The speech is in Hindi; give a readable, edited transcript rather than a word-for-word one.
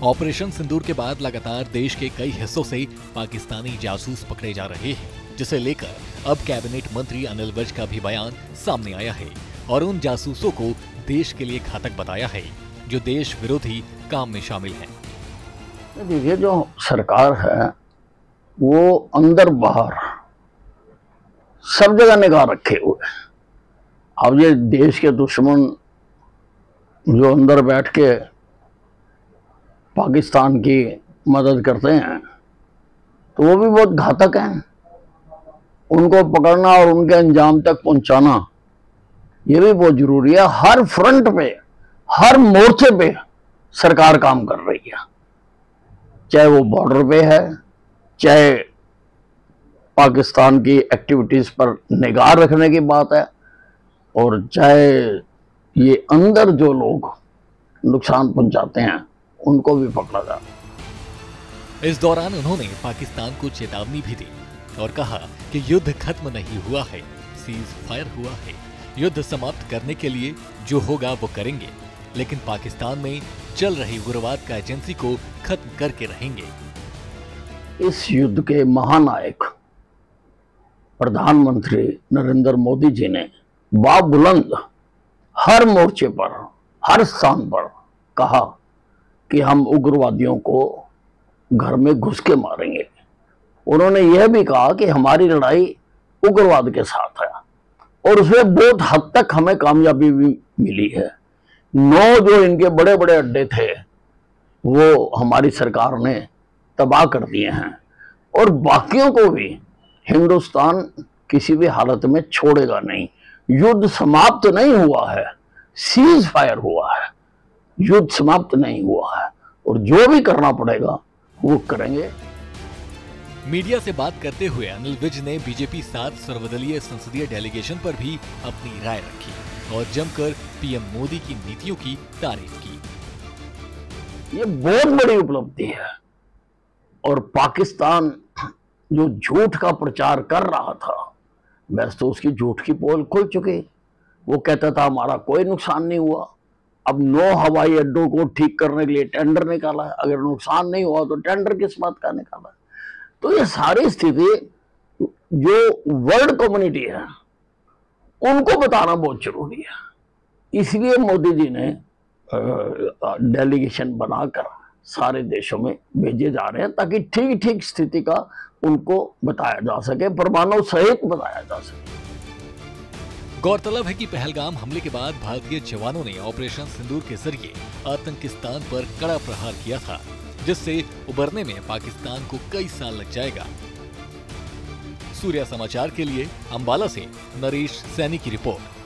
ऑपरेशन सिंदूर के बाद लगातार देश के कई हिस्सों से पाकिस्तानी जासूस पकड़े जा रहे हैं, जिसे लेकर अब कैबिनेट मंत्री अनिल विज का भी बयान सामने आया है और उन जासूसों को देश के लिए घातक बताया है जो देश विरोधी काम में शामिल हैं। देखिए, जो सरकार है वो अंदर बाहर सब जगह निगाह रखे हुए। अब ये देश के दुश्मन जो अंदर बैठ के पाकिस्तान की मदद करते हैं तो वो भी बहुत घातक हैं। उनको पकड़ना और उनके अंजाम तक पहुंचाना ये भी बहुत जरूरी है। हर फ्रंट पे, हर मोर्चे पे सरकार काम कर रही है, चाहे वो बॉर्डर पे है, चाहे पाकिस्तान की एक्टिविटीज पर निगाह रखने की बात है, और चाहे ये अंदर जो लोग नुकसान पहुंचाते हैं उनको भी पकड़ा जाए। इस दौरान उन्होंने पाकिस्तान को चेतावनी भी दी और कहा कि युद्ध खत्म नहीं हुआ है, सीज फायर हुआ है। युद्ध समाप्त करने के लिए जो होगा वो करेंगे, लेकिन पाकिस्तान में चल रही उग्रवाद का एजेंसी को खत्म करके रहेंगे। इस युद्ध के महानायक प्रधानमंत्री नरेंद्र मोदी जी ने बाबुलंद हर मोर्चे पर, हर स्थान पर कहा कि हम उग्रवादियों को घर में घुस के मारेंगे। उन्होंने यह भी कहा कि हमारी लड़ाई उग्रवाद के साथ है और उसमें बहुत हद तक हमें कामयाबी भी मिली है। 9 जो इनके बड़े बड़े अड्डे थे वो हमारी सरकार ने तबाह कर दिए हैं और बाकियों को भी हिंदुस्तान किसी भी हालत में छोड़ेगा नहीं। युद्ध समाप्त नहीं हुआ है, सीज फायर हुआ है, युद्ध समाप्त नहीं हुआ है और जो भी करना पड़ेगा वो करेंगे। मीडिया से बात करते हुए अनिल विज ने बीजेपी 7 सर्वदलीय संसदीय डेलीगेशन पर भी अपनी राय रखी और जमकर पीएम मोदी की नीतियों की तारीफ की। ये बहुत बड़ी उपलब्धि है और पाकिस्तान जो झूठ का प्रचार कर रहा था, वैसे तो उसकी झूठ की पोल खुल चुकी। वो कहता था हमारा कोई नुकसान नहीं हुआ। अब 9 हवाई अड्डों को ठीक करने के लिए टेंडर निकाला है। अगर नुकसान नहीं हुआ तो टेंडर किस बात का निकाला है? तो ये सारी स्थिति जो वर्ल्ड कम्युनिटी है उनको बताना बहुत जरूरी है। इसलिए मोदी जी ने डेलीगेशन बनाकर सारे देशों में भेजे जा रहे हैं ताकि ठीक ठीक स्थिति का उनको बताया जा सके, प्रमाणों सहित बताया जा सके। गौरतलब है कि पहलगाम हमले के बाद भारतीय जवानों ने ऑपरेशन सिंदूर के जरिए आतंकिस्तान पर कड़ा प्रहार किया था, जिससे उबरने में पाकिस्तान को कई साल लग जाएगा। सूर्या समाचार के लिए अंबाला से नरेश सैनी की रिपोर्ट।